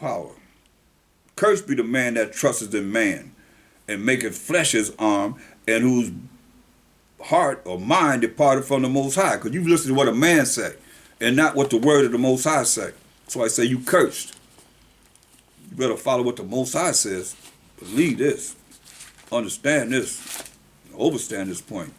power. Cursed be the man that trusteth in man, and maketh flesh his arm, and whose heart or mind departed from the Most High. Because you listen to what a man say, and not what the word of the Most High say. So I say you cursed. You better follow what the Most High says. Believe this. Understand this. Overstand this point.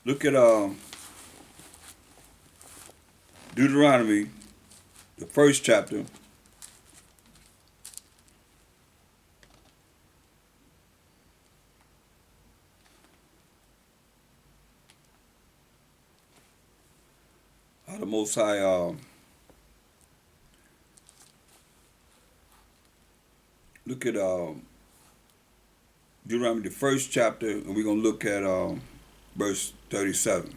Look at Deuteronomy, the first chapter. How the Most High look at Deuteronomy, the first chapter, and we're gonna look at verse 37.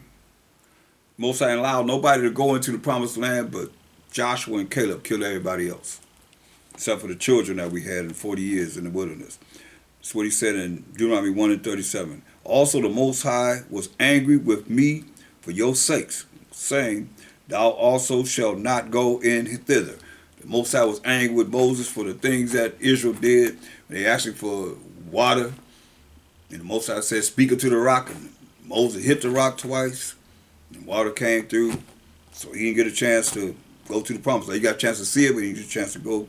Most High allowed nobody to go into the promised land, but Joshua and Caleb killed everybody else, except for the children that we had in 40 years in the wilderness. That's what he said in Deuteronomy 1 and 37. Also the Most High was angry with me for your sakes, saying, thou also shalt not go in thither. The Most High was angry with Moses for the things that Israel did. They asked him for water, and the Most High said, speak unto the rock, and Moses hit the rock twice, and water came through, so he didn't get a chance to go to the promised land. He got a chance to see it, but he didn't get a chance to go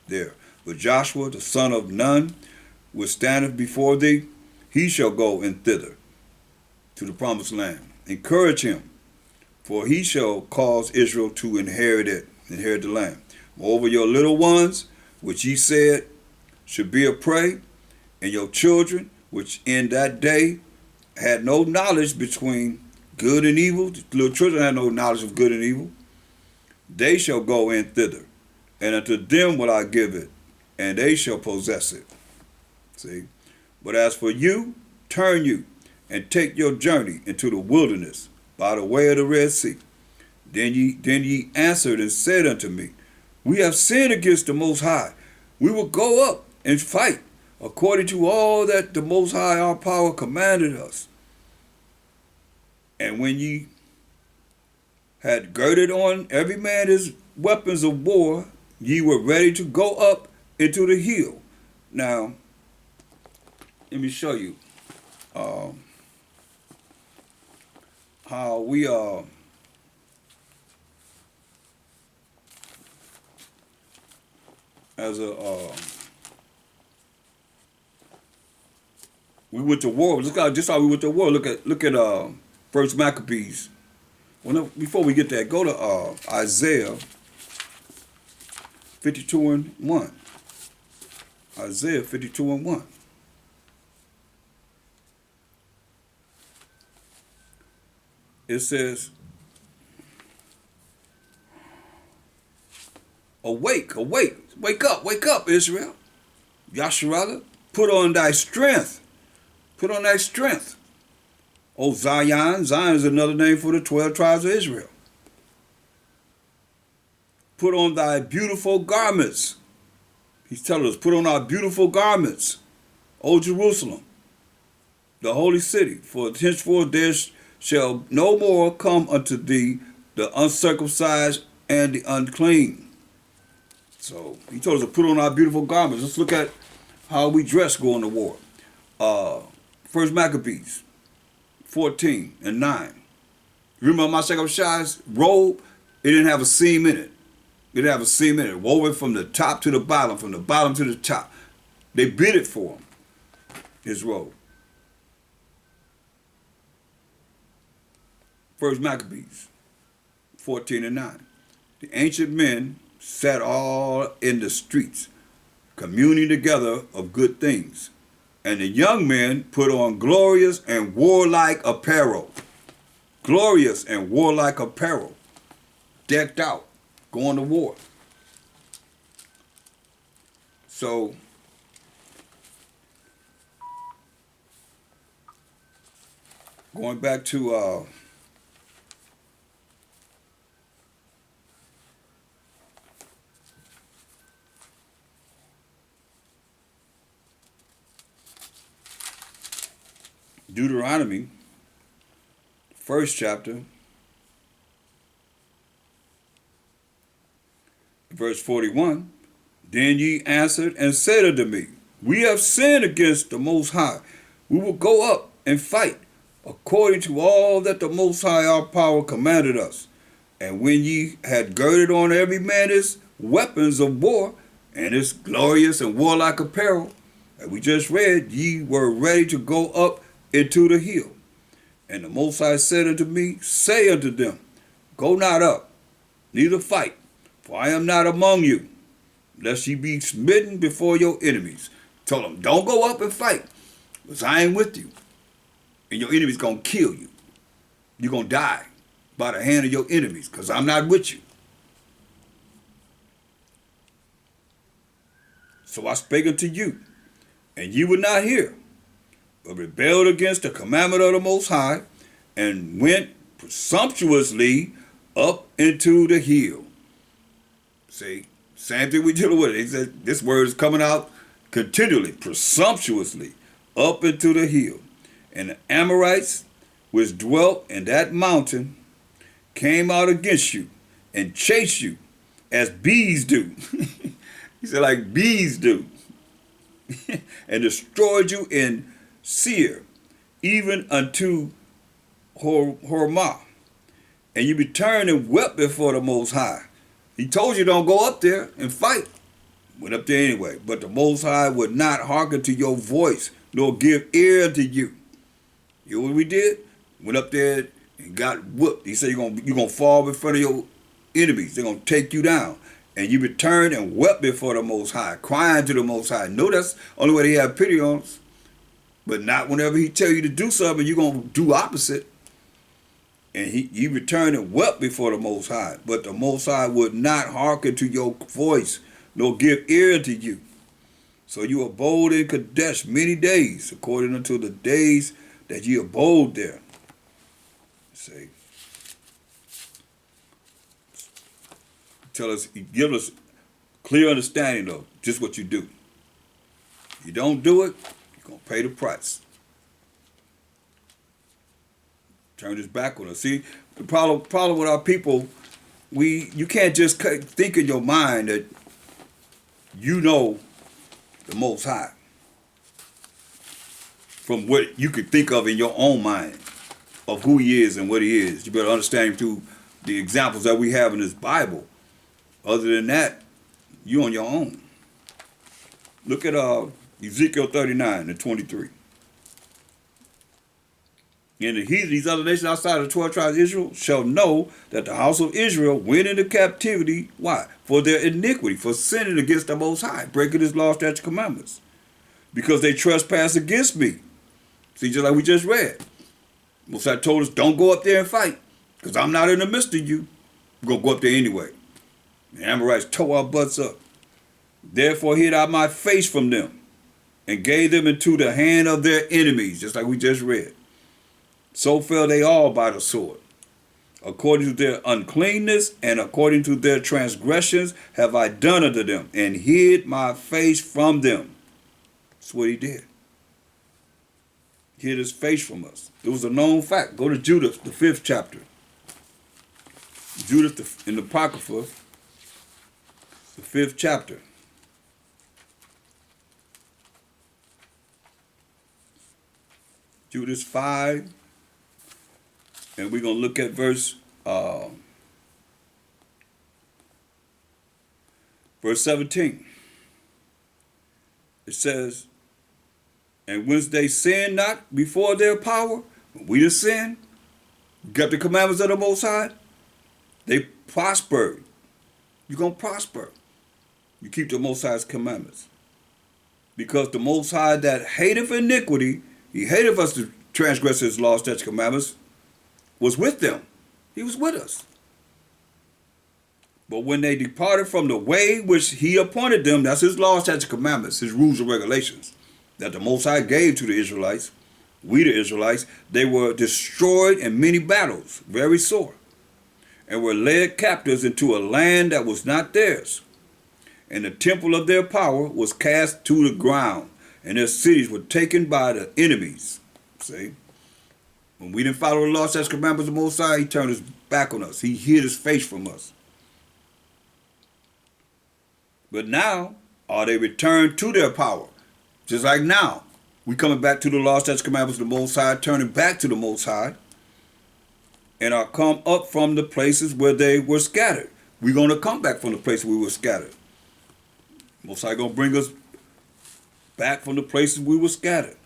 there. But Joshua, the son of Nun, which standeth before thee, he shall go in thither to the promised land. Encourage him, for he shall cause Israel to inherit the land. Moreover, your little ones, which ye said should be a prey, and your children, which in that day had no knowledge between good and evil, the little children had no knowledge of good and evil, they shall go in thither, and unto them will I give it, and they shall possess it. See? But as for you, turn you, and take your journey into the wilderness by the way of the Red Sea. Then ye answered and said unto me, we have sinned against the Most High. We will go up and fight according to all that the Most High our power commanded us. And when ye had girded on every man his weapons of war, ye were ready to go up into the hill. Now, let me show you how we as a we went to war. Look how just how we went to war. Look at First Maccabees. Well, before we get that, go to Isaiah 52 and 1. Isaiah 52 and 1. It says, awake, awake, wake up, Israel. Yasharallah, put on thy strength. Put on thy strength. O Zion, Zion is another name for the 12 tribes of Israel. Put on thy beautiful garments. He's telling us, put on our beautiful garments, O Jerusalem, the holy city. For henceforth there shall no more come unto thee the uncircumcised and the unclean. So he told us to put on our beautiful garments. Let's look at how we dress going to war. First Maccabees 14 and 9. Remember Mashak Shai's robe? It didn't have a seam in it. It didn't have a seam in it. Woven from the top to the bottom, from the bottom to the top. They bid it for him, his robe. First Maccabees 14 and 9. The ancient men sat all in the streets, communing together of good things. And the young men put on glorious and warlike apparel. Glorious and warlike apparel. decked out, going to war. So going back to Deuteronomy, first chapter, verse 41, then ye answered and said unto me, we have sinned against the Most High. We will go up and fight according to all that the Most High our power commanded us. And when ye had girded on every man his weapons of war and his glorious and warlike apparel, as we just read, ye were ready to go up into the hill. And the Most High said unto me, say unto them, go not up, neither fight, for I am not among you, lest ye be smitten before your enemies. Told them, don't go up and fight, because I ain't with you. And your enemy's going to kill you. You're going to die by the hand of your enemies, because I'm not with you. So I spake unto you, and ye would not hear, but rebelled against the commandment of the Most High, and went presumptuously up into the hill. See, same thing we dealing with. He said this word is coming out continually, presumptuously, up into the hill. And the Amorites, which dwelt in that mountain, came out against you and chased you as bees do. He said, like bees do. And destroyed you in Seir, even unto Hormah. And you returned and wept before the Most High. He told you don't go up there and fight. Went up there anyway. But the Most High would not hearken to your voice, nor give ear to you. You know what we did? Went up there and got whooped. He said you're gonna fall in front of your enemies. They're gonna take you down. And you returned and wept before the Most High, crying to the Most High. No, that's the only way He have pity on us. But not whenever He tell you to do something, you're gonna do opposite. And he returned and wept before the Most High. But the Most High would not hearken to your voice, nor give ear to you. So you abode in Kadesh many days, according unto the days that ye abode there. See, He give us clear understanding of just what you do. If you don't do it, you're gonna pay the price. Turn this back on us. See, the problem with our people, you can't just think in your mind that you know the Most High from what you could think of in your own mind of who He is and what He is. You better understand Him through the examples that we have in this Bible. Other than that, you on your own. Look at Ezekiel 39 and 23. And these other nations outside of the 12 tribes of Israel shall know that the house of Israel went into captivity. Why? For their iniquity, for sinning against the Most High, breaking His law, statutes, commandments. Because they trespass against me. See, just like we just read. Most High told us, don't go up there and fight, because I'm not in the midst of you. We're going to go up there anyway. The Amorites tore our butts up. Therefore hid I my face from them, and gave them into the hand of their enemies, just like we just read. So fell they all by the sword. According to their uncleanness and according to their transgressions have I done unto them, and hid my face from them. That's what He did. He hid His face from us. It was a known fact. Go to Judith, the 5th chapter. Judith in the Apocrypha, the 5th chapter. Judith 5. And we're going to look at verse 17. It says, and whence they sin not before their power, when we done sin, got the commandments of the Most High, they prospered. You're going to prosper. You keep the Most High's commandments. Because the Most High that hateth iniquity, He hateth us to transgress His law, statutes, commandments, was with them. He was with us. But when they departed from the way which he appointed them, that's his laws, statutes, commandments, his rules and regulations that the Most High gave to the Israelites, we the Israelites, they were destroyed in many battles, very sore, and were led captives into a land that was not theirs. And the temple of their power was cast to the ground, and their cities were taken by the enemies. See? When we didn't follow the law, statutes, commandments of the Most High, he turned his back on us. He hid his face from us. But now, are they returned to their power? Just like now, we coming back to the law, statutes, commandments of the Most High, turning back to the Most High, and are come up from the places where they were scattered. We're going to come back from the place we were scattered. Most High going to bring us back from the places we were scattered.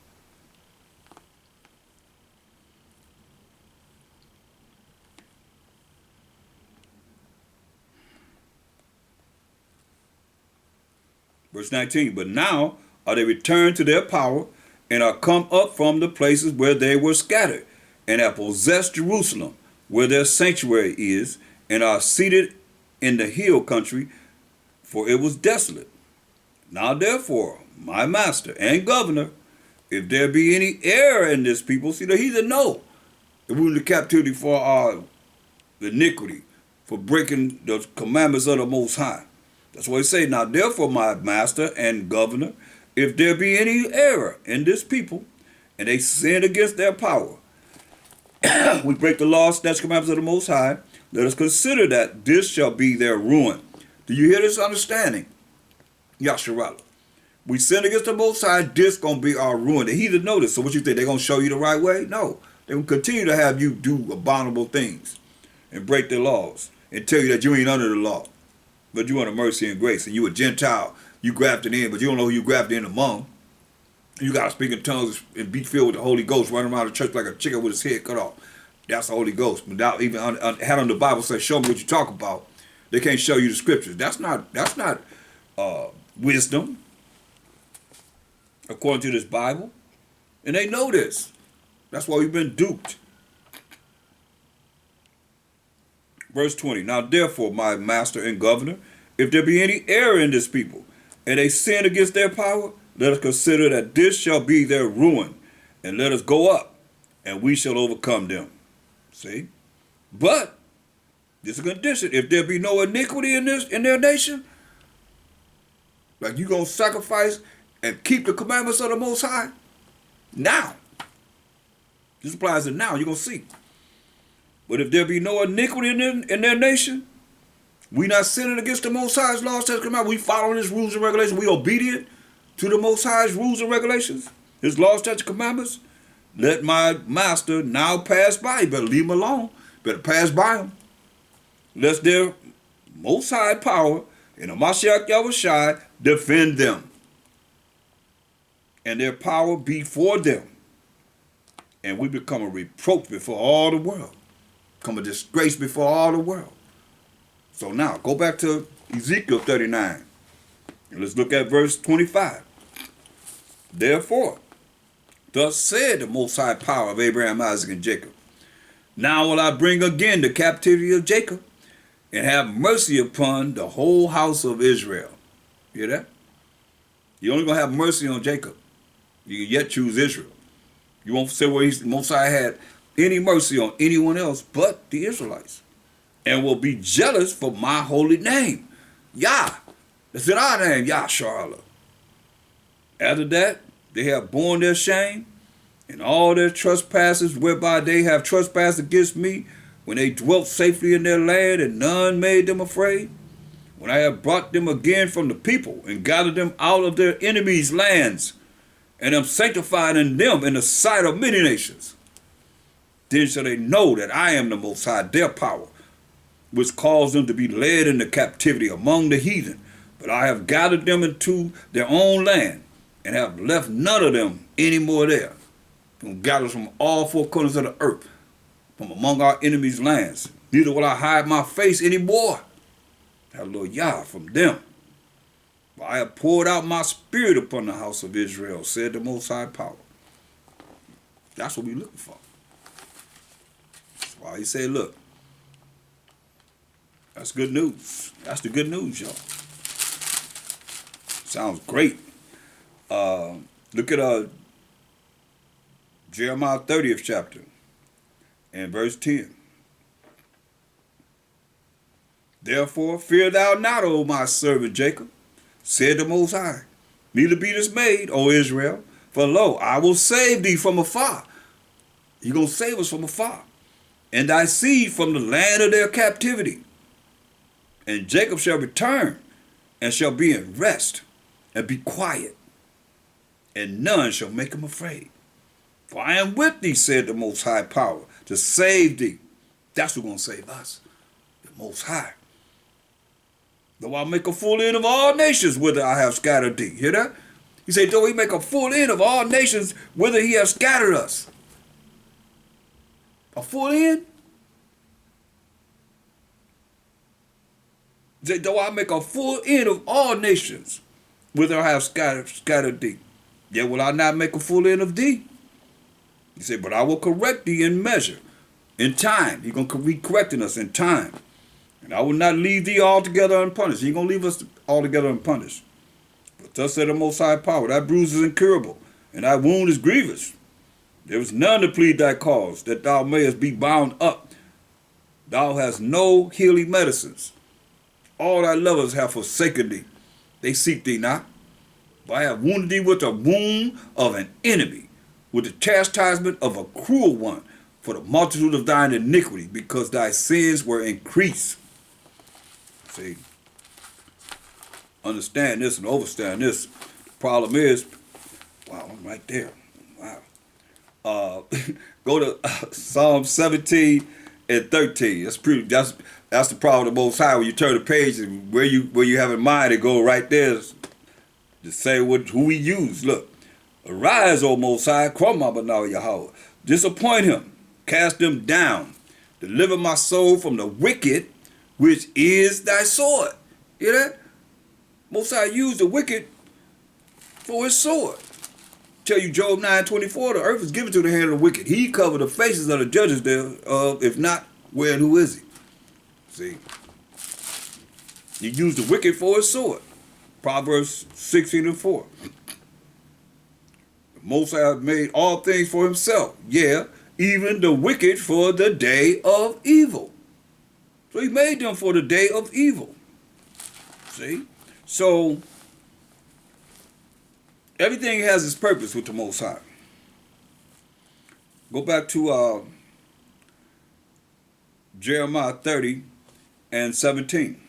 Verse 19, but now are they returned to their power and are come up from the places where they were scattered and have possessed Jerusalem, where their sanctuary is, and are seated in the hill country, for it was desolate. Now therefore, my master and governor, if there be any error in this people, see the heathen know that we were in captivity for our iniquity, for breaking the commandments of the Most High. That's what he say. Now therefore, my master and governor, if there be any error in this people, and they sin against their power, we break the law, statutes, commandments of the Most High, let us consider that this shall be their ruin. Do you hear this understanding? Yasharallah. We sin against the Most High, this going to be our ruin. The heathen know this. So what you think, they're going to show you the right way? No. They will continue to have you do abominable things and break their laws and tell you that you ain't under the law, but you under mercy and grace, and you a Gentile. You grafted in, but you don't know who you grafted in among. You got to speak in tongues and be filled with the Holy Ghost, running around the church like a chicken with his head cut off. That's the Holy Ghost. Without even had on the Bible say, show me what you talk about. They can't show you the scriptures. That's not wisdom, according to this Bible. And they know this. That's why we've been duped. Verse 20, now therefore, my master and governor, if there be any error in this people, and they sin against their power, let us consider that this shall be their ruin, and let us go up, and we shall overcome them. See? But, this is a condition, if there be no iniquity in their nation, like you going to sacrifice and keep the commandments of the Most High, now. This applies to now, you're going to see. But if there be no iniquity in their nation, we not sinning against the Most High's laws, statutes, commandments. We following his rules and regulations. We obedient to the Most High's rules and regulations, his laws, statutes, commandments. Let my master now pass by. You better leave him alone. Better pass by him. Lest their Most High power and the Mashiach Yahushai defend them, and their power be for them. And we become a reproach before all the world. Become a disgrace before all the world. So now, go back to Ezekiel 39. And let's look at verse 25. Therefore, thus said the Most High power of Abraham, Isaac, and Jacob, now will I bring again the captivity of Jacob, and have mercy upon the whole house of Israel. Hear that? You're only going to have mercy on Jacob. You can yet choose Israel. You won't say where Most High had any mercy on anyone else but the Israelites, and will be jealous for my holy name. Yah. That's in our name, Yasharallah. After that, they have borne their shame and all their trespasses whereby they have trespassed against me, when they dwelt safely in their land and none made them afraid. When I have brought them again from the people and gathered them out of their enemies' lands, and am sanctifying them in the sight of many nations, then shall they know that I am the Most High, their power, which caused them to be led into captivity among the heathen. But I have gathered them into their own land, and have left none of them any more there. And gathered from all four corners of the earth, from among our enemies' lands. Neither will I hide my face any more, hallelujah, from them. For I have poured out my spirit upon the house of Israel, said the Most High power. That's what we're looking for. That's why he said, look, That's good news. That's the good news, y'all. Sounds great. Look at Jeremiah 30th chapter and verse 10. Therefore, fear thou not, O my servant Jacob, said the Most High. Neither be dismayed, O Israel, for lo, I will save thee from afar. He's going to save us from afar. And thy seed from the land of their captivity. And Jacob shall return, and shall be in rest, and be quiet, and none shall make him afraid. For I am with thee, said the Most High Power, to save thee. That's who's going to save us, the Most High. Though I make a full end of all nations, whither I have scattered thee. Hear that? He said, though he make a full end of all nations, whither he has scattered us. A full end? He said, though I make a full end of all nations, whither I have scattered thee. Yet will I not make a full end of thee. He said, but I will correct thee in measure, in time. He's going to be correcting us in time. And I will not leave thee altogether unpunished. He ain't going to leave us altogether unpunished. But thus said the Most High Power, thy bruise is incurable, and thy wound is grievous. There is none to plead thy cause, that thou mayest be bound up. Thou hast no healing medicines. All thy lovers have forsaken thee. They seek thee not. But I have wounded thee with the wound of an enemy, with the chastisement of a cruel one, for the multitude of thine iniquity, because thy sins were increased. See, understand this and understand this. The problem is, wow, I'm right there. Wow. Go to Psalm 17 and 13. That's the problem of the Most High. When you turn the page, and where you have in mind, it go right there to say who we use. Look, arise, O Most High, Kromabanaw Yahweh. Disappoint him, cast him down, deliver my soul from the wicked, which is thy sword. Hear that? Most High used the wicked for his sword. Tell you Job 9:24, the earth is given to the hand of the wicked. He covered the faces of the judges thereof, if not, where and who is he? See? He used the wicked for his sword. Proverbs 16:4. The Most High made all things for himself. Yeah, even the wicked for the day of evil. So he made them for the day of evil. See? So everything has its purpose with the Most High. Go back to Jeremiah 30 and 17.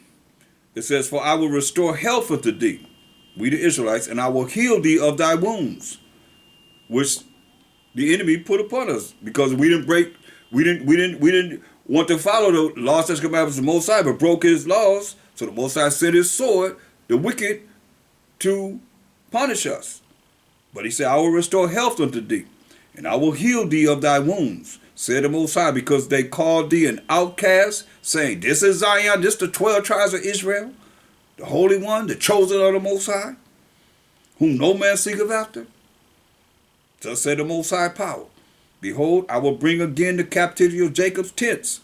It says, for I will restore health unto thee, we the Israelites, and I will heal thee of thy wounds, which the enemy put upon us, because we didn't want to follow the laws and commandments of the Most High, but broke his laws. So the Most High sent his sword, the wicked, to punish us. But he said, I will restore health unto thee, and I will heal thee of thy wounds, said the Most High, because they called thee an outcast, saying, this is Zion, this the 12 tribes of Israel, the Holy One, the chosen of the Most High, whom no man seeketh after. Thus said the Most High Power, behold, I will bring again the captivity of Jacob's tents,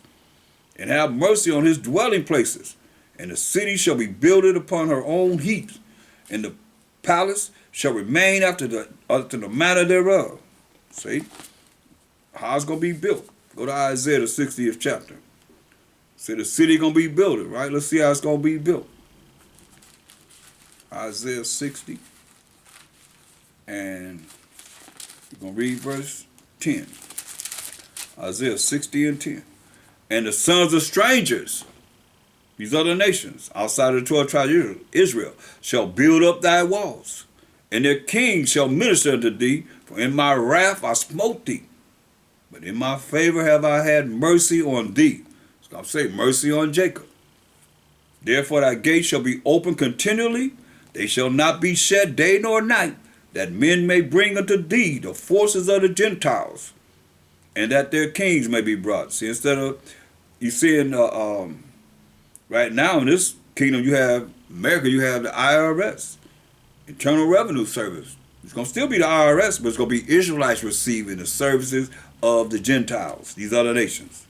and have mercy on his dwelling places, and the city shall be builded upon her own heaps, and the palace shall remain after the manner thereof. See? How it's going to be built. Go to Isaiah, the 60th chapter. See, the city going to be built, right? Let's see how it's going to be built. Isaiah 60. And we're going to read verse 10. Isaiah 60 and 10. And the sons of strangers, these other nations, outside of the 12 tribes of Israel, shall build up thy walls, and their kings shall minister unto thee, for in my wrath I smote thee, but in my favor have I had mercy on thee. So I'm saying mercy on Jacob. Therefore thy gates shall be open continually, they shall not be shut day nor night, that men may bring unto thee the forces of the Gentiles, and that their kings may be brought. See, instead of, you see in right now in this kingdom, you have America, you have the IRS, Internal Revenue Service. It's going to still be the IRS, but it's going to be Israelites receiving the services of the Gentiles, these other nations.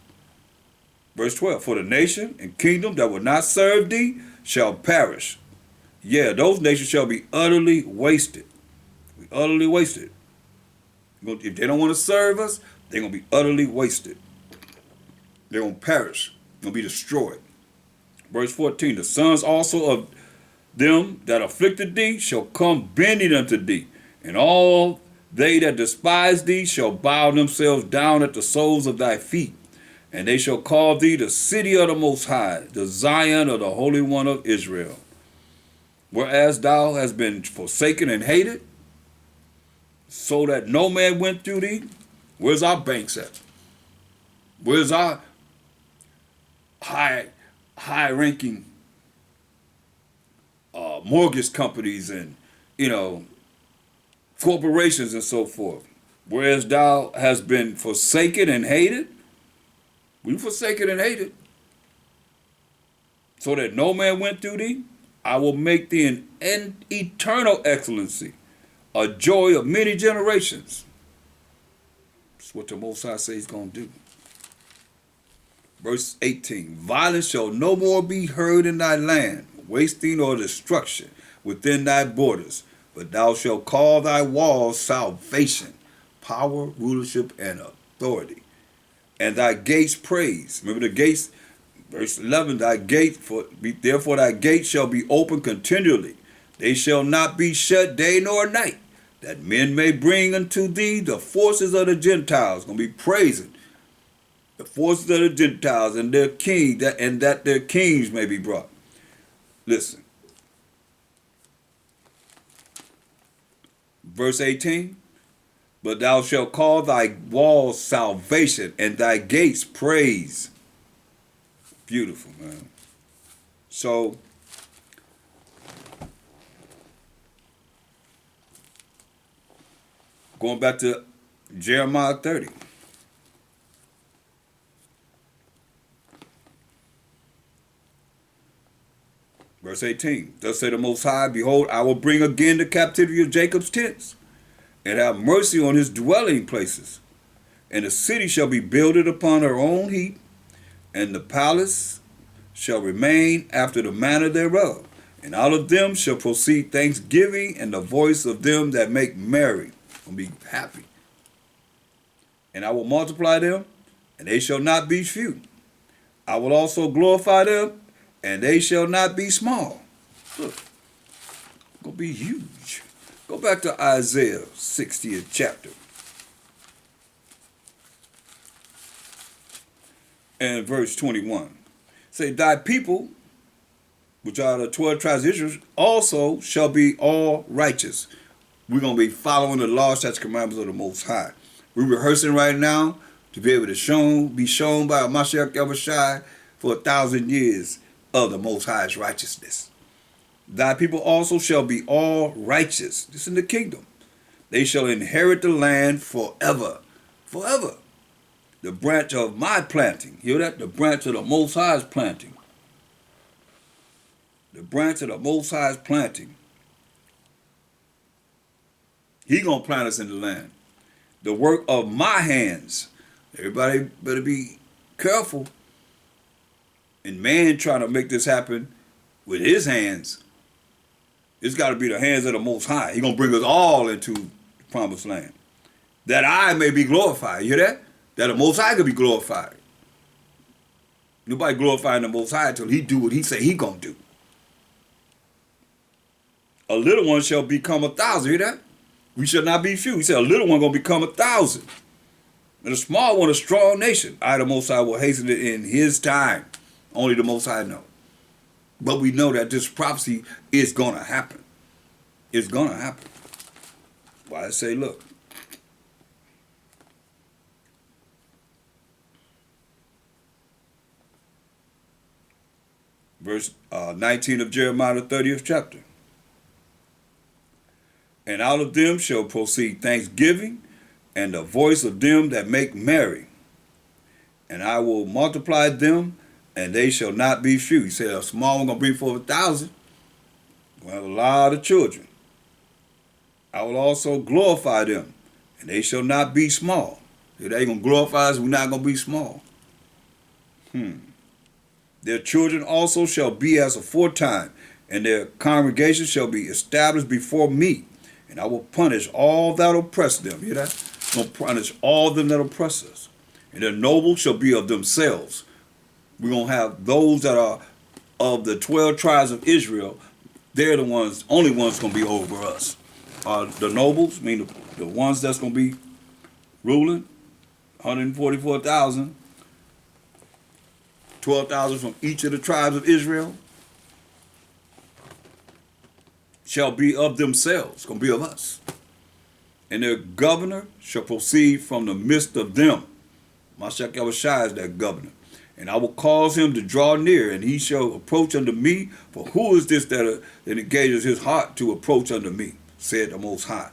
Verse 12, for the nation and kingdom that will not serve thee shall perish. Yeah, those nations shall be utterly wasted. Be utterly wasted. If they don't want to serve us, they're going to be utterly wasted. They're going to perish. They're going to be destroyed. Verse 14, the sons also of them that afflicted thee shall come bending unto thee, and all they that despise thee shall bow themselves down at the soles of thy feet. And they shall call thee the city of the Most High, the Zion of the Holy One of Israel. Whereas thou hast been forsaken and hated, so that no man went through thee. Where's our banks at? Where's our high-ranking mortgage companies and, corporations and so forth? Whereas thou hast been forsaken and hated, we forsaken and hated, so that no man went through thee. I will make thee an eternal excellency, a joy of many generations. That's what the Most High says he's going to do. Verse 18, violence shall no more be heard in thy land, wasting or destruction within thy borders, but thou shalt call thy walls salvation, power, rulership, and authority. And thy gates praise. Remember the gates, verse 11, therefore thy gates shall be open continually. They shall not be shut day nor night, that men may bring unto thee the forces of the Gentiles. Going to be praising the forces of the Gentiles and their king, and that their kings may be brought. Listen. Verse 18, but thou shalt call thy walls salvation and thy gates praise. Beautiful, man. So, going back to Jeremiah 30. Verse 18, thus said the Most High, behold, I will bring again the captivity of Jacob's tents, and have mercy on his dwelling places. And the city shall be builded upon her own heap, and the palace shall remain after the manner thereof. And out of them shall proceed thanksgiving, and the voice of them that make merry. Will be happy. And I will multiply them, and they shall not be few. I will also glorify them, and they shall not be small. Look, it's going to be huge. Go back to Isaiah 60th chapter. And verse 21. Say, thy people, which are the 12 tribes of Israel, also shall be all righteous. We're going to be following the law, statutes, commandments of the Most High. We're rehearsing right now to be able to be shown by Mashiach Yahushua for 1,000 years of the Most High's righteousness. Thy people also shall be all righteous. This is in the kingdom. They shall inherit the land forever. Forever. The branch of my planting. Hear that? The branch of the Most High's planting. The branch of the Most High's planting. He gonna plant us in the land. The work of my hands. Everybody better be careful. And man trying to make this happen with his hands. It's got to be the hands of the Most High. He's going to bring us all into the promised land. That I may be glorified. You hear that? That the Most High could be glorified. Nobody glorifying the Most High until he do what he say he going to do. A little one shall become 1,000. Hear that? We shall not be few. He said a little one going to become 1,000. And a small one, a strong nation. I, the Most High, will hasten it in his time. Only the Most High know. But we know that this prophecy is going to happen. It's going to happen. Why I say, look. Verse 19 of Jeremiah, the 30th chapter. And out of them shall proceed thanksgiving, and the voice of them that make merry. And I will multiply them, and they shall not be few. He said a small one going to bring forth 1,000. We'll have a lot of children. I will also glorify them, and they shall not be small. If they going to glorify us, we're not going to be small. Their children also shall be as aforetime, and their congregation shall be established before me. And I will punish all that oppress them. Hear that? I'm going to punish all them that oppress us. And their nobles shall be of themselves. We're going to have those that are of the 12 tribes of Israel. They're the ones, only ones going to be over us. The nobles, I mean the ones that's going to be ruling, 144,000, 12,000 from each of the tribes of Israel, shall be of themselves, going to be of us. And their governor shall proceed from the midst of them. Mashiach Yahushua is that governor. And I will cause him to draw near, and he shall approach unto me. For who is this that engages his heart to approach unto me, said the Most High.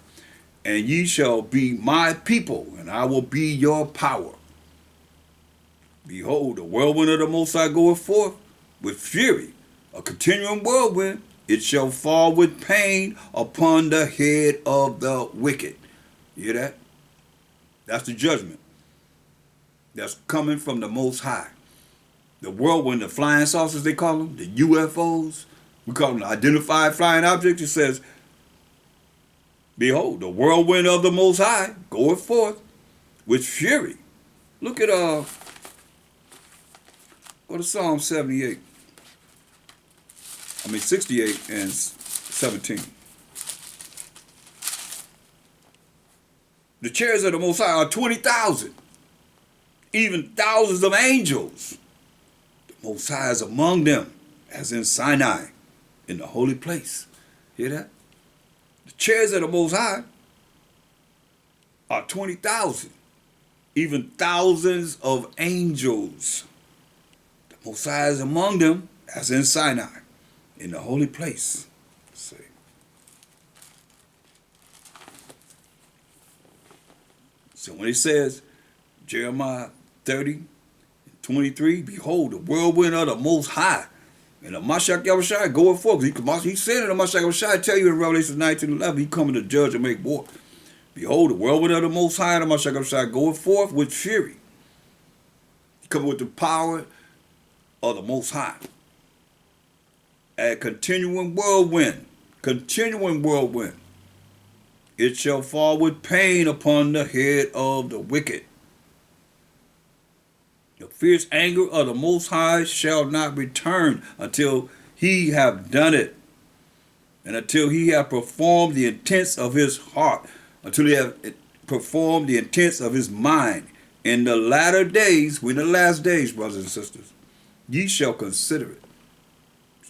And ye shall be my people, and I will be your power. Behold, the whirlwind of the Most High goeth forth with fury, a continuing whirlwind. It shall fall with pain upon the head of the wicked. You hear that? That's the judgment that's coming from the Most High. The whirlwind, the flying saucers they call them, the UFOs, we call them the identified flying objects. It says, behold, the whirlwind of the Most High goeth forth with fury. Look at go to Psalm 68. 68 and 17. The chariots of the Most High are 20,000, even thousands of angels. The Most High is among them, as in Sinai, in the holy place. Hear that? The chariots of the Most High are 20,000, even thousands of angels. The Most High is among them, as in Sinai, in the holy place. Let's see. So when it says, Jeremiah 30:23, behold, the whirlwind of the Most High, and the Mashiach Yahushua goeth forth. He said in the Mashiach Yahushua, tell you in Revelation 19:11, he coming to judge and make war. Behold, the whirlwind of the Most High, and the Mashiach Yahushua goeth forth with fury. He coming with the power of the Most High. A continuing whirlwind, it shall fall with pain upon the head of the wicked. The fierce anger of the Most High shall not return until he have done it, and until he have performed the intents of his heart, until he have performed the intents of his mind. In the latter days, we're in the last days, brothers and sisters, ye shall consider it.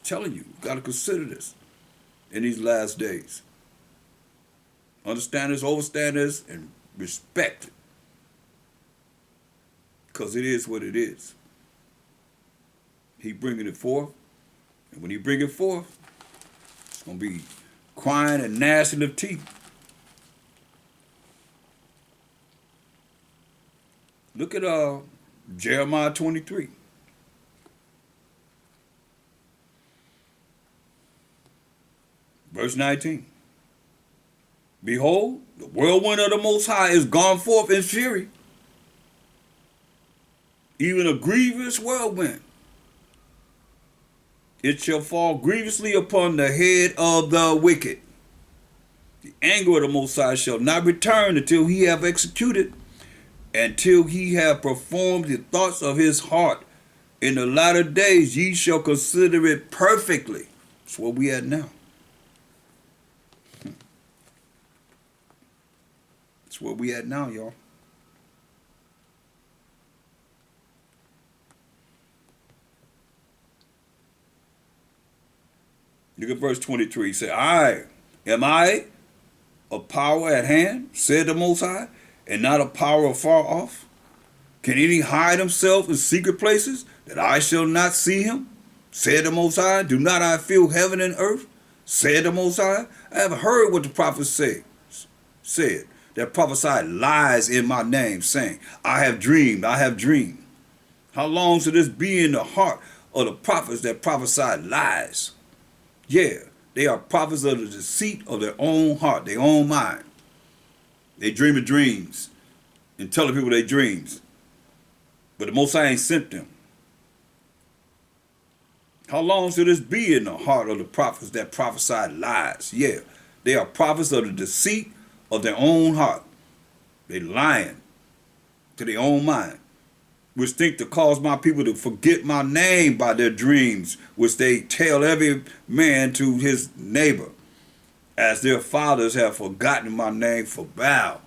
Telling you, got to consider this in these last days. Understand this, overstand this, and respect it, because it is what it is. He bringing it forth, and when he bring it forth, it's going to be crying and gnashing of teeth. Look at Jeremiah 23. Verse 19. Behold, the whirlwind of the Most High is gone forth in fury, even a grievous whirlwind. It shall fall grievously upon the head of the wicked. The anger of the Most High shall not return until he have executed, until he have performed the thoughts of his heart. In the latter days ye shall consider it perfectly. That's where we at now. That's where we at now, y'all. Look at verse 23. He said, am I a power at hand, said the Most High, and not a power afar off? Can any hide himself in secret places, that I shall not see him? Said the Most High, do not I fill heaven and earth? Said the Most High, I have heard what the prophets said, that prophesied lies in my name, saying, I have dreamed, I have dreamed. How long shall this be in the heart of the prophets that prophesied lies? Yeah, they are prophets of the deceit of their own heart, their own mind. They dream of dreams and telling people their dreams. But the Most High ain't sent them. How long shall this be in the heart of the prophets that prophesy lies? Yeah, they are prophets of the deceit of their own heart. They lying to their own mind, which think to cause my people to forget my name by their dreams, which they tell every man to his neighbor, as their fathers have forgotten my name for Baal.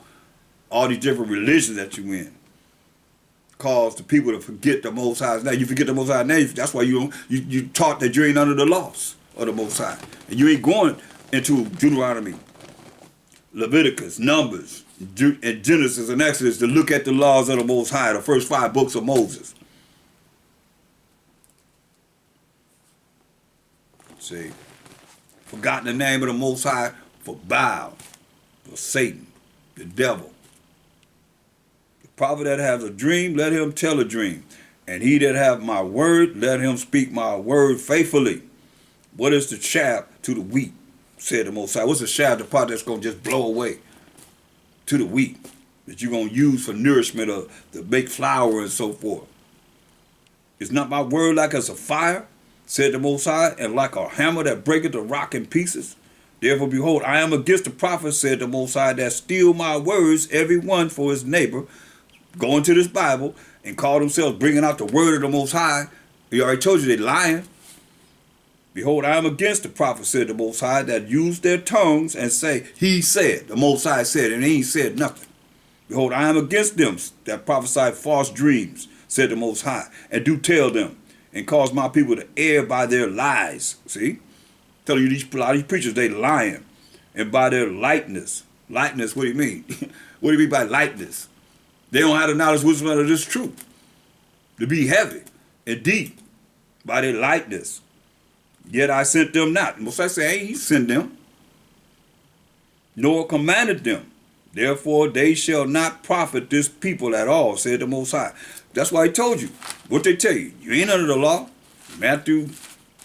All these different religions that you in cause the people to forget the Most High's name. You forget the Most High's name. That's why you taught that you ain't under the laws of the Most High, and you ain't going into Deuteronomy, Leviticus, Numbers, and Genesis and Exodus to look at the laws of the Most High, the first 5 books of Moses. See, forgotten the name of the Most High for Baal, for Satan, the devil. Prophet that has a dream, let him tell a dream. And he that have my word, let him speak my word faithfully. What is the chaff to the wheat, said the Most High? What's the chaff, the part that's going to just blow away to the wheat that you're going to use for nourishment or to make flour and so forth? Is not my word like as a fire, said the Most High, and like a hammer that breaketh the rock in pieces? Therefore, behold, I am against the prophets, said the Most High, that steal my words, every one for his neighbor. Go into this Bible and call themselves bringing out the word of the Most High. He already told you they're lying. Behold, I am against the prophets, said the Most High, that use their tongues and say, he said, the Most High said, and he ain't said nothing. Behold, I am against them that prophesy false dreams, said the Most High, and do tell them, and cause my people to err by their lies. See? Telling you a lot of these preachers, they lying. And by their lightness. Lightness, what do you mean? What do you mean by lightness? They don't have the knowledge, wisdom of this truth. To be heavy and deep by their lightness. Yet I sent them not. Most I say, hey, he sent them, nor commanded them. Therefore they shall not profit this people at all, said the Most High. That's why he told you. What they tell you? You ain't under the law. Matthew,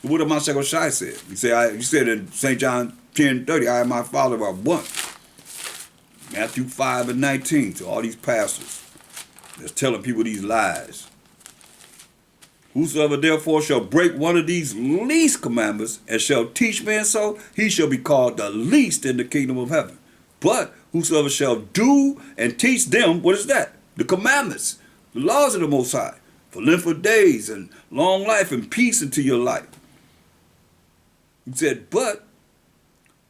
what did my second Shai said? He said in St. John 10:30, I and my Father are one. Matthew 5:19 to all these pastors that's telling people these lies. Whosoever therefore shall break one of these least commandments and shall teach men so, he shall be called the least in the kingdom of heaven. But whosoever shall do and teach them, what is that? The commandments, the laws of the Most High, for length of days and long life and peace into your life. He said, but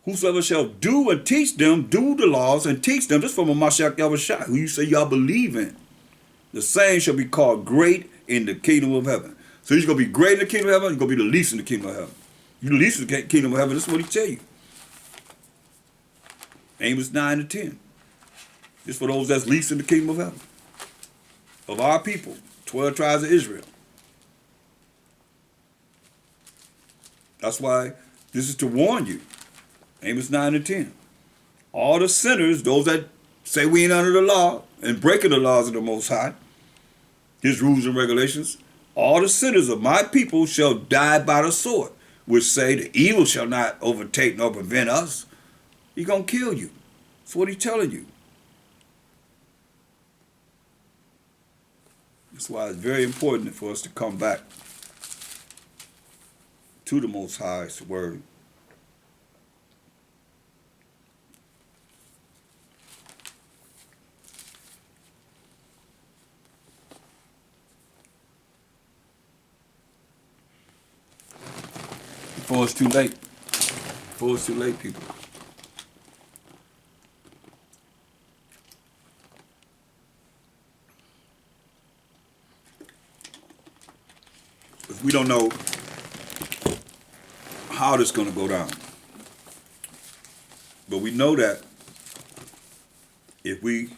whosoever shall do and teach them, do the laws and teach them. This is from a Mashiach Yahushua, who you say y'all believe in. The same shall be called great in the kingdom of heaven. So you're going to be great in the kingdom of heaven, you're going to be the least in the kingdom of heaven. You the least in the kingdom of heaven, this is what he tell you. Amos 9-10. This for those that's least in the kingdom of heaven. Of our people, 12 tribes of Israel. That's why this is to warn you. Amos 9-10. All the sinners, those that say we ain't under the law and breaking the laws of the Most High, his rules and regulations, all the sinners of my people shall die by the sword, which say the evil shall not overtake nor prevent us. He's going to kill you. That's what he's telling you. That's why it's very important for us to come back to the Most High's word. Before it's too late. Before it's too late, people. Because we don't know how this is going to go down. But we know that if we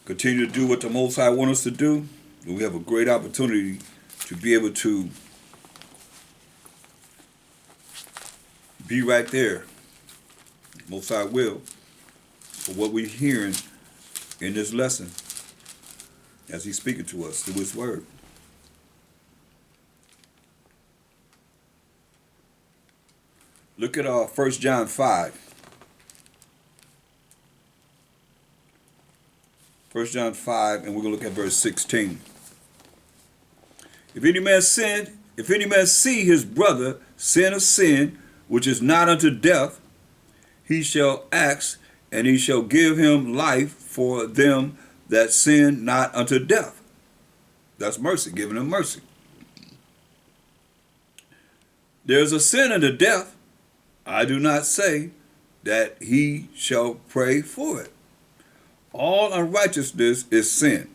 continue to do what the Most High wants us to do, then we have a great opportunity to be able to be right there. Most High will, for what we're hearing in this lesson as he's speaking to us through his word. Look at 1 John 5. 1 John 5, and we're going to look at verse 16. If any man sin, If any man see his brother sin a sin which is not unto death, he shall ask, and he shall give him life for them that sin not unto death. That's mercy, giving him mercy. There's a sin unto death. I do not say that he shall pray for it. All unrighteousness is sin.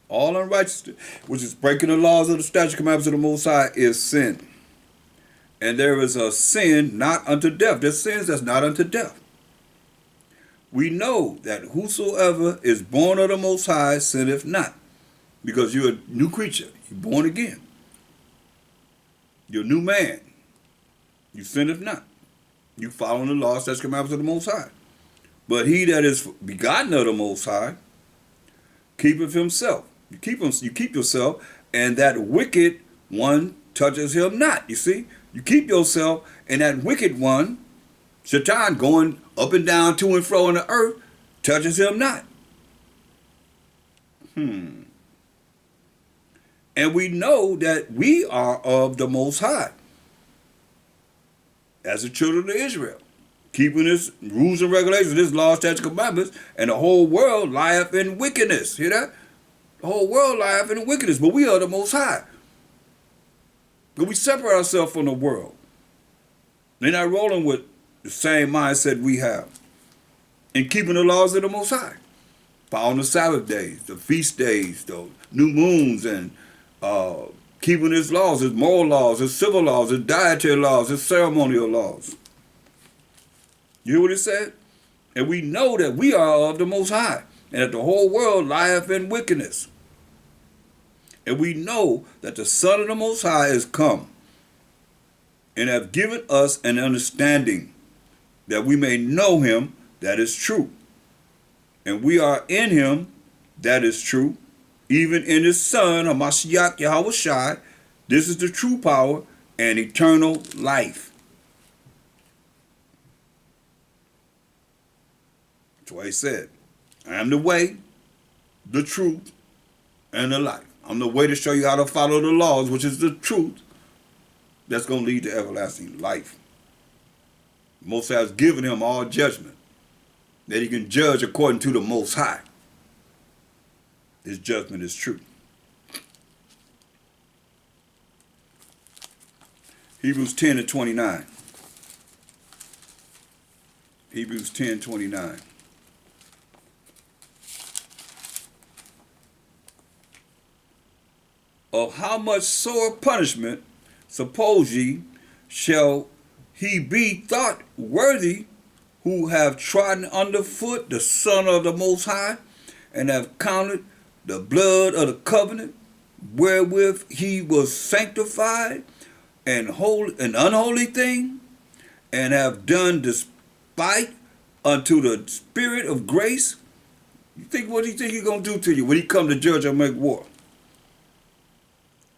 All unrighteousness, which is breaking the laws of the statute commandments of the Most High, is sin. And there is a sin not unto death. There's sins that's not unto death. We know that whosoever is born of the Most High sinneth not, because you're a new creature. You're born again. You're a new man. You sinneth not. You following the laws, statutes, commandments of the Most High. But he that is begotten of the Most High keepeth himself. You keep yourself, and that wicked one touches him not. You see, you keep yourself, and that wicked one, Satan, going up and down, to and fro in the earth, touches him not. And we know that we are of the Most High as the children of Israel, keeping his rules and regulations, his laws, statutes, commandments, and the whole world lieth in wickedness. Hear that? The whole world lieth in wickedness, but we are the Most High. But we separate ourselves from the world. They're not rolling with the same mindset we have in keeping the laws of the Most High, following the Sabbath days, the feast days, the new moons, and keeping his laws, his moral laws, his civil laws, his dietary laws, his ceremonial laws. You hear what it said? And we know that we are of the Most High, and that the whole world lieth in wickedness. And we know that the Son of the Most High is come, and have given us an understanding, that we may know him that is true. And we are in him that is true, even in his Son, Hamashiach Yahushai. This is the true power and eternal life. That's why he said, I am the way, the truth, and the life. I'm the way to show you how to follow the laws, which is the truth, that's going to lead to everlasting life. Most High has given him all judgment, that he can judge according to the Most High. His judgment is true. Hebrews 10 and 29. Hebrews 10:29. Of how much sore punishment, suppose ye, shall he be thought worthy who have trodden underfoot the Son of the Most High, and have counted the blood of the covenant wherewith he was sanctified an unholy thing, and have done despite unto the Spirit of grace? What do you think he's going to do to you when he come to judge and make war?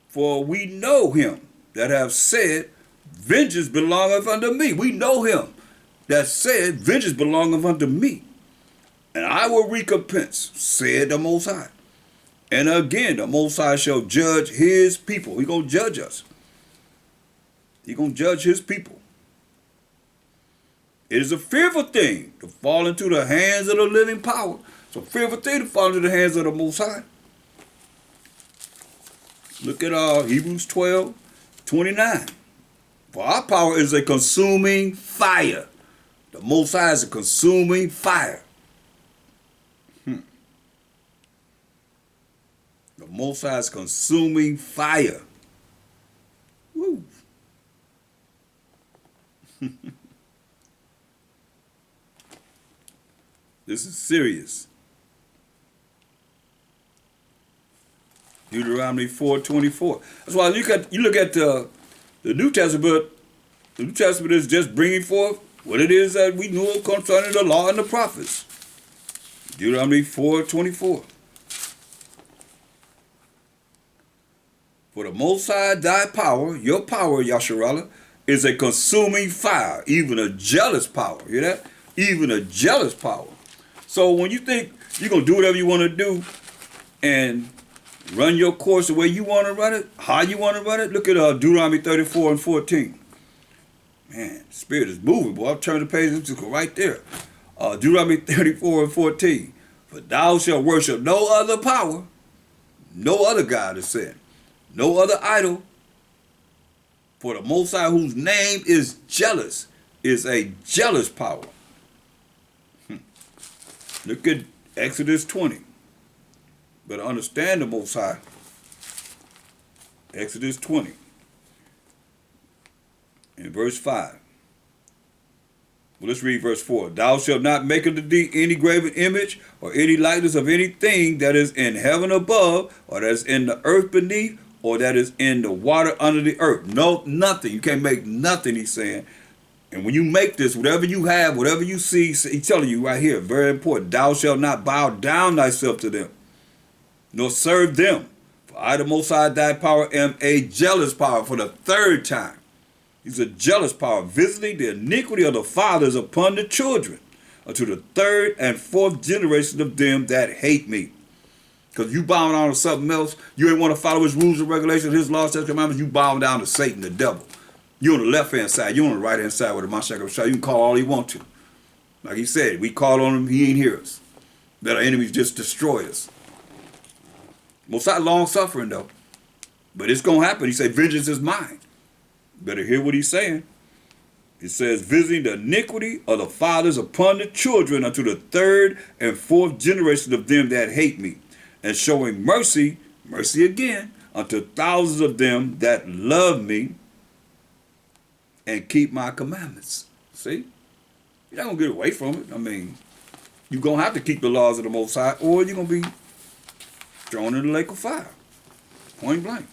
For we know him that have said, vengeance belongeth unto me. We know him that said, vengeance belongeth unto me, and I will recompense, said the Most High. And again, the Most High shall judge his people. He's going to judge us. He's going to judge his people. It is a fearful thing to fall into the hands of the living power. It's a fearful thing to fall into the hands of the Most High. Look at Hebrews 12:29. For our power is a consuming fire. The Most High is a consuming fire. The Most High is consuming fire. Woo. This is serious. Deuteronomy 4:24. That's why you look at the New Testament. The New Testament is just bringing forth what it is that we knew concerning the law and the prophets. Deuteronomy 4:24. For the Most High, thy power, your power, Yasharallah, is a consuming fire, even a jealous power. You hear that? Even a jealous power. So when you think you're going to do whatever you want to do, and Run your course the way you want to run it, how you want to run it. Look at Deuteronomy 34 and 14. Man, the Spirit is moving, boy. I'll turn the page and just go right there. Deuteronomy 34 and 14. For thou shalt worship no other power, no other God is said, no other idol. For the Most High, whose name is jealous, is a jealous power. Look at Exodus 20. Better understand the Most High. Exodus 20. In verse 5. Well, let's read verse 4. Thou shalt not make unto thee any graven image or any likeness of anything that is in heaven above, or that is in the earth beneath, or that is in the water under the earth. No, nothing. You can't make nothing, he's saying. And when you make this, whatever you have, whatever you see, he's telling you right here, very important. Thou shalt not bow down thyself to them, nor serve them. For I, the Most High, thy power, am a jealous power. For the third time, he's a jealous power, visiting the iniquity of the fathers upon the children, unto the third and fourth generation of them that hate me. Because you bowing down to something else, you ain't want to follow his rules and regulations, his laws, statutes, commandments, you bowing down to Satan, the devil. You on the left-hand side, you on the right-hand side with the Mashiach Shah. You can call all you want to. Like he said, we call on him, he ain't hear us. That our enemies just destroy us. Most not long-suffering, though. But it's going to happen. He said, vengeance is mine. Better hear what he's saying. It says, visiting the iniquity of the fathers upon the children unto the third and fourth generation of them that hate me, and showing mercy, mercy again, unto thousands of them that love me and keep my commandments. See? You're not going to get away from it. I mean, you're going to have to keep the laws of the Most High, or you're going to be thrown in the lake of fire. Point blank.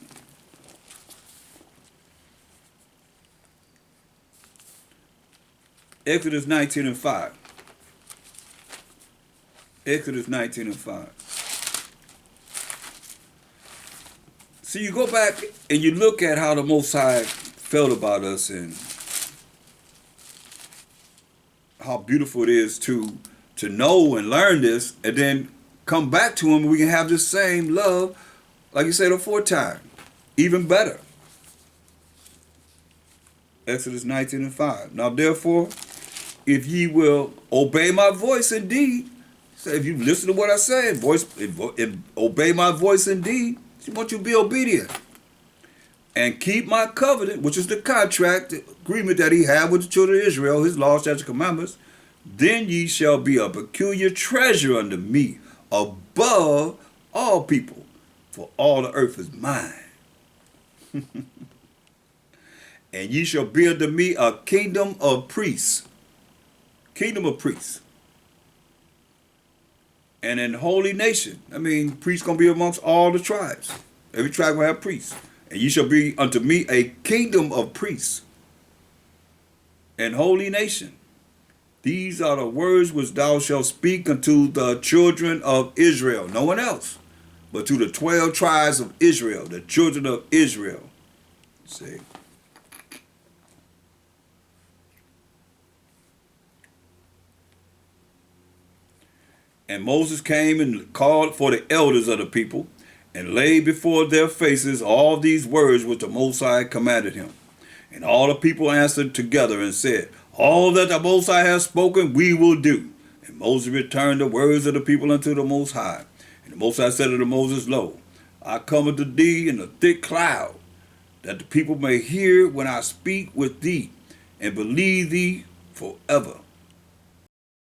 Exodus 19 and 5. Exodus 19 and 5. So you go back and you look at how the Most High felt about us and how beautiful it is to know and learn this, and then come back to him and we can have the same love, like you said, the fourth time. Even better. Exodus 19 and 5. Now therefore, if ye will obey my voice indeed, so if you listen to what I say, obey my voice indeed, I want you to be obedient. And keep my covenant, which is the contract, the agreement that he had with the children of Israel, his laws, statutes, and commandments, then ye shall be a peculiar treasure unto me above all people, for all the earth is mine. And ye shall be unto me a kingdom of priests. Kingdom of priests. And an holy nation. I mean, priests going to be amongst all the tribes. Every tribe will have priests. And ye shall be unto me a kingdom of priests. And holy nation. These are the words which thou shalt speak unto the children of Israel. No one else. But to the 12 tribes of Israel. The children of Israel. See. And Moses came and called for the elders of the people, and laid before their faces all these words which the Most High commanded him. And all the people answered together and said, all that the Most High has spoken we will do. And Moses returned the words of the people unto the Most High. And the Most High said unto Moses, lo, I come unto thee in a thick cloud, that the people may hear when I speak with thee, and believe thee forever.